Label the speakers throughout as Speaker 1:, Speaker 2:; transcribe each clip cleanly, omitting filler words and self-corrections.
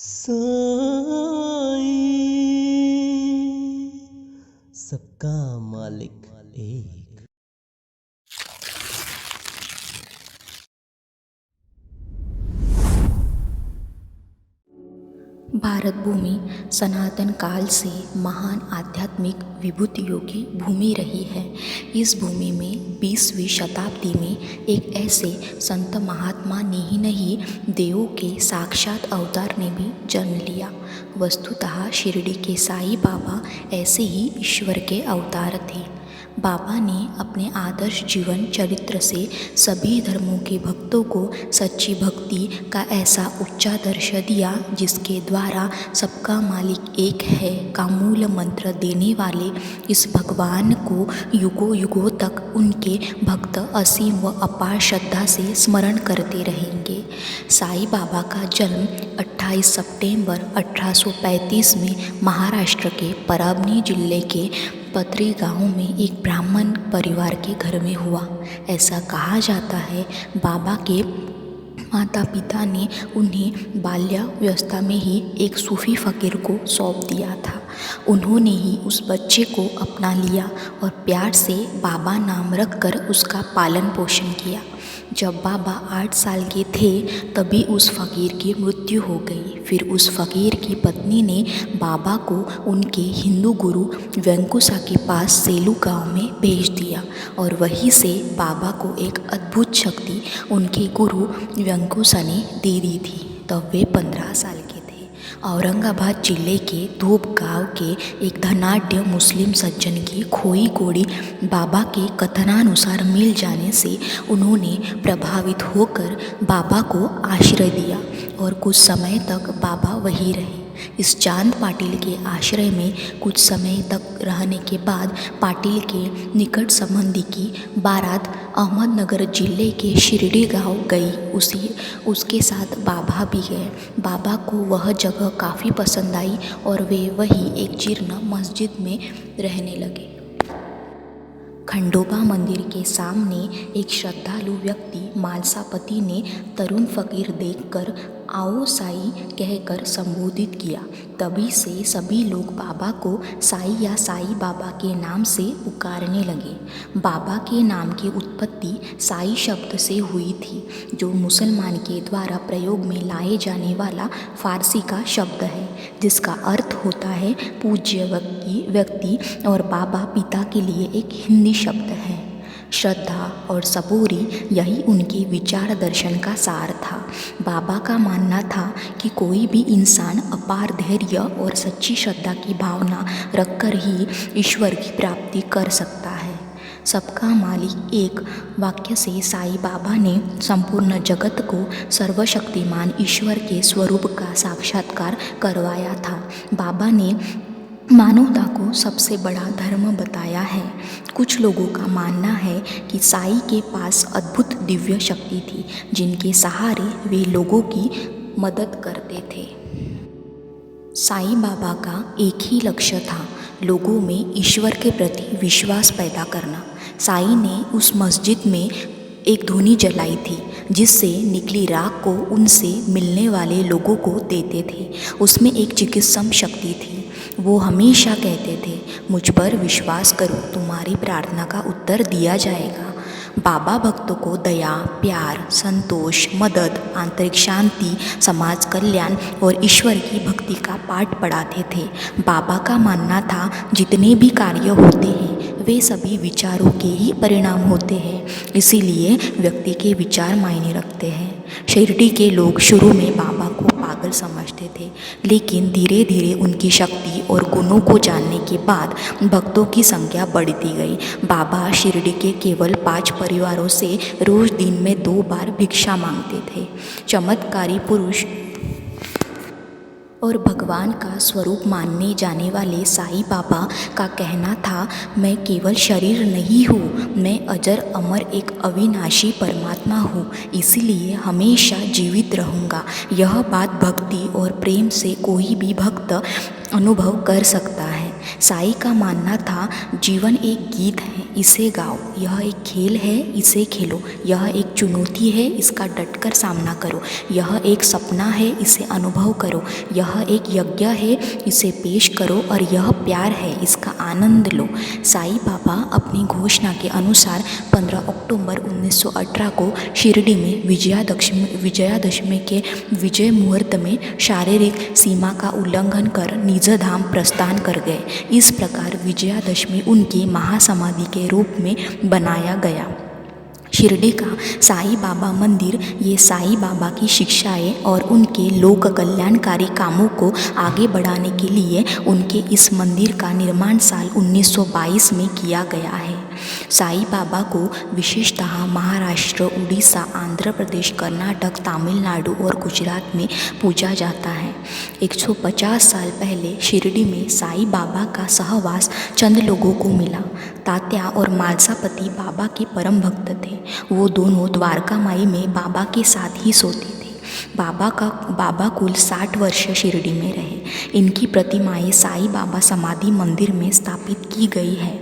Speaker 1: साईं, सबका मालिक एक।
Speaker 2: भारत भूमि सनातन काल से महान आध्यात्मिक विभूतियों योगी भूमि रही है। इस भूमि में 20वीं शताब्दी में एक ऐसे संत महात्मा ने ही नहीं, देवों के साक्षात अवतार ने भी जन्म लिया। वस्तुतः शिरडी के साईं बाबा ऐसे ही ईश्वर के अवतार थे। बाबा ने अपने आदर्श जीवन चरित्र से सभी धर्मों के भक्तों को सच्ची भक्ति का ऐसा उच्चादर्श दिया, जिसके द्वारा सबका मालिक एक है का मूल मंत्र देने वाले इस भगवान को युगों युगों तक उनके भक्त असीम व अपार श्रद्धा से स्मरण करते रहेंगे। साईं बाबा का जन्म 28 सितंबर 1835 में महाराष्ट्र के परभणी जिले के पतरी गांव में एक ब्राह्मण परिवार के घर में हुआ। ऐसा कहा जाता है बाबा के माता पिता ने उन्हें बाल्यावस्था में ही एक सूफी फकीर को सौंप दिया था। उन्होंने ही उस बच्चे को अपना लिया और प्यार से बाबा नाम रखकर उसका पालन पोषण किया। जब बाबा 8 साल के थे तभी उस फकीर की मृत्यु हो गई। फिर उस फकीर की पत्नी ने बाबा को उनके हिंदू गुरु वेंकुसा के पास सेलू गांव में भेज दिया और वहीं से बाबा को एक अद्भुत शक्ति उनके गुरु वेंकुसा ने दे दी थी। तब वे 15 साल के थे। औरंगाबाद जिले के धूप गांव के एक धनाढ्य मुस्लिम सज्जन की खोई घोड़ी बाबा के कथनानुसार मिल जाने से उन्होंने प्रभावित होकर बाबा को आश्रय दिया और कुछ समय तक बाबा वहीं रहे। इस चांद पाटिल के आश्रय में कुछ समय तक रहने के बाद पाटिल के निकट संबंधी की बारात अहमदनगर जिले के शिरडी गांव गई। उसके साथ बाबा भी गए। बाबा को वह जगह काफ़ी पसंद आई और वे वहीं एक जीर्ण मस्जिद में रहने लगे। खंडोबा मंदिर के सामने एक श्रद्धालु व्यक्ति मालसापति ने तरुण फकीर देखकर आओ साईं कहकर संबोधित किया। तभी से सभी लोग बाबा को साईं या साईं बाबा के नाम से पुकारने लगे। बाबा के नाम की उत्पत्ति साईं शब्द से हुई थी, जो मुसलमान के द्वारा प्रयोग में लाए जाने वाला फारसी का शब्द है, जिसका अर्थ होता है पूज्य व्यक्ति और बाबा पिता के लिए एक हिंदी शब्द है। श्रद्धा और सबूरी यही उनके विचार दर्शन का सार था। बाबा का मानना था कि कोई भी इंसान अपार धैर्य और सच्ची श्रद्धा की भावना रखकर ही ईश्वर की प्राप्ति कर सकता है। सबका मालिक एक वाक्य से साईं बाबा ने संपूर्ण जगत को सर्वशक्तिमान ईश्वर के स्वरूप का साक्षात्कार करवाया था। बाबा ने मानवता को सबसे बड़ा धर्म बताया है। कुछ लोगों का मानना है कि साईं के पास अद्भुत दिव्य शक्ति थी, जिनके सहारे वे लोगों की मदद करते थे। साईं बाबा का एक ही लक्ष्य था, लोगों में ईश्वर के प्रति विश्वास पैदा करना। साईं ने उस मस्जिद में एक धूनी जलाई थी, जिससे निकली राख को उनसे मिलने वाले लोगों को देते थे। उसमें एक चिकित्सक शक्ति थी। वो हमेशा कहते थे, मुझ पर विश्वास करो, तुम्हारी प्रार्थना का उत्तर दिया जाएगा। बाबा भक्तों को दया, प्यार, संतोष, मदद, आंतरिक शांति, समाज कल्याण और ईश्वर की भक्ति का पाठ पढ़ाते थे। बाबा का मानना था, जितने भी कार्य होते हैं वे सभी विचारों के ही परिणाम होते हैं, इसीलिए व्यक्ति के विचार मायने रखते हैं। शिरडी के लोग शुरू में बाबा को पागल समझते थे, लेकिन धीरे धीरे उनकी शक्ति और गुणों को जानने के बाद भक्तों की संख्या बढ़ती गई। बाबा शिरडी के केवल 5 परिवारों से रोज दिन में 2 बार भिक्षा मांगते थे। चमत्कारी पुरुष और भगवान का स्वरूप मानने जाने वाले साईं बाबा का कहना था, मैं केवल शरीर नहीं हूँ, मैं अजर अमर एक अविनाशी परमात्मा हूँ, इसीलिए हमेशा जीवित रहूँगा। यह बात भक्ति और प्रेम से कोई भी भक्त अनुभव कर सकता है। साईं का मानना था जीवन एक गीत है, इसे गाओ, यह एक खेल है, इसे खेलो, यह एक चुनौती है, इसका डटकर सामना करो, यह एक सपना है, इसे अनुभव करो, यह एक यज्ञ है, इसे पेश करो और यह प्यार है, इसका आनंद लो। साईं बाबा अपनी घोषणा के अनुसार 15 अक्टूबर 1918 को शिरडी में विजयादशमी के विजय मुहूर्त में शारीरिक सीमा का उल्लंघन कर निज धाम प्रस्थान कर गए। इस प्रकार विजयादशमी उनकी महासमाधि के रूप में बनाया गया। शिरडी का साईं बाबा मंदिर ये साईं बाबा की शिक्षाएं और उनके लोक कल्याणकारी कामों को आगे बढ़ाने के लिए उनके इस मंदिर का निर्माण साल 1922 में किया गया है। साईं बाबा को विशेषतः महाराष्ट्र, उड़ीसा, आंध्र प्रदेश, कर्नाटक, तमिलनाडु और गुजरात में पूजा जाता है। 150 साल पहले शिरडी में साईं बाबा का सहवास चंद लोगों को मिला। तात्या और मालसापति बाबा के परम भक्त थे। वो दोनों द्वारका माई में बाबा के साथ ही सोते थे। बाबा कुल 60 वर्ष शिरडी में रहे। इनकी प्रतिमाएं साईं बाबा समाधि मंदिर में स्थापित की गई है।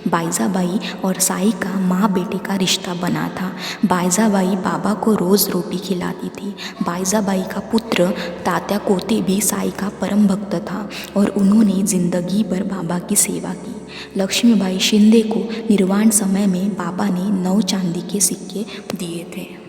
Speaker 2: बाईजाबाई और साईं का माँ बेटे का रिश्ता बना था। बाईजाबाई बाबा को रोज़ रोटी खिलाती थी। बाईजाबाई का पुत्र तात्या कोते भी साईं का परम भक्त था और उन्होंने जिंदगी भर बाबा की सेवा की। लक्ष्मीबाई शिंदे को निर्वाण समय में बाबा ने 9 चांदी के सिक्के दिए थे।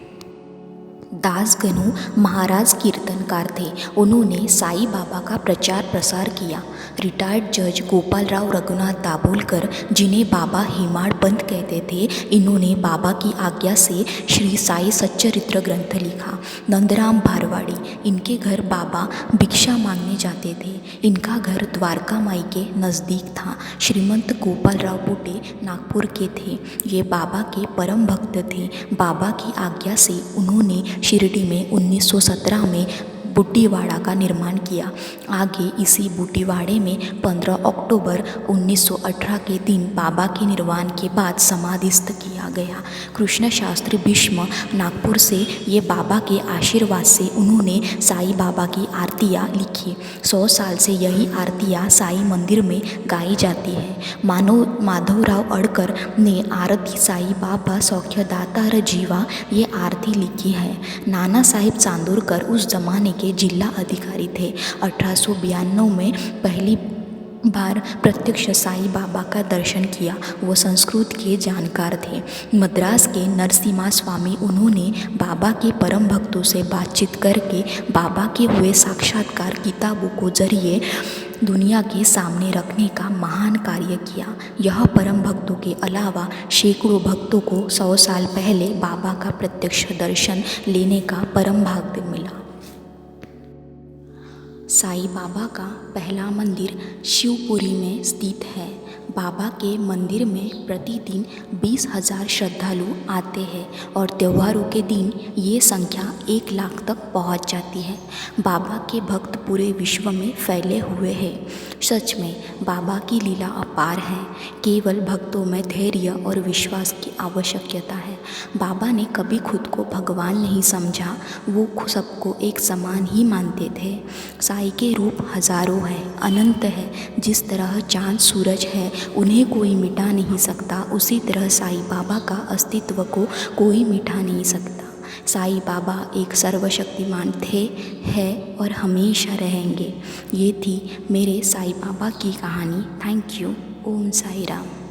Speaker 2: दास गणू महाराज कीर्तनकार थे। उन्होंने साईं बाबा का प्रचार प्रसार किया। रिटायर्ड जज गोपालराव रघुनाथ दाभोलकर, जिन्हें बाबा हेमाड़ पंत कहते थे, इन्होंने बाबा की आज्ञा से श्री साई सच्चरित्र ग्रंथ लिखा। नंदराम भारवाड़ी, इनके घर बाबा भिक्षा मांगने जाते थे। इनका घर द्वारका माई के नज़दीक था। श्रीमंत गोपालराव बुटे नागपुर के थे। ये बाबा के परम भक्त थे। बाबा की आज्ञा से उन्होंने शिरडी में 1917 में बुट्टीवाड़ा का निर्माण किया। आगे इसी बुट्टीवाड़े में 15 अक्टूबर 1918 के दिन बाबा के निर्वाण के बाद समाधिस्थ किया गया। कृष्ण शास्त्री भीष्म नागपुर से ये बाबा के आशीर्वाद से उन्होंने साईं बाबा की आरतियाँ लिखी। 100 साल से यही आरतियाँ साईं मंदिर में गाई जाती है। माधवराव अडकर ने आरती साईं बाबा सौख्यदातार जीवा ये आरती लिखी है। नाना साहेब चांदोरकर उस जमाने के जिला अधिकारी थे। 1892 में पहली बार प्रत्यक्ष साईं बाबा का दर्शन किया। वो संस्कृत के जानकार थे। मद्रास के नरसिम्हा स्वामी, उन्होंने बाबा के परम भक्तों से बातचीत करके बाबा के हुए साक्षात्कार किताबों को जरिए दुनिया के सामने रखने का महान कार्य किया। यह परम भक्तों के अलावा सैकड़ों भक्तों को 100 साल पहले बाबा का प्रत्यक्ष दर्शन लेने का परम भाग्य मिला। साईं बाबा का पहला मंदिर शिवपुरी में स्थित है। बाबा के मंदिर में प्रतिदिन 20,000 श्रद्धालु आते हैं और त्योहारों के दिन ये संख्या 1 लाख तक पहुंच जाती है। बाबा के भक्त पूरे विश्व में फैले हुए हैं। सच में बाबा की लीला अपार है। केवल भक्तों में धैर्य और विश्वास की आवश्यकता है। बाबा ने कभी खुद को भगवान नहीं समझा। वो सबको एक समान ही मानते थे। साईं के रूप हजारों हैं, अनंत है। जिस तरह चाँद सूरज है, उन्हें कोई मिटा नहीं सकता, उसी तरह साईं बाबा का अस्तित्व को कोई मिटा नहीं सकता। साईं बाबा एक सर्वशक्तिमान थे, है और हमेशा रहेंगे। ये थी मेरे साईं बाबा की कहानी। Thank you. ओम साई राम।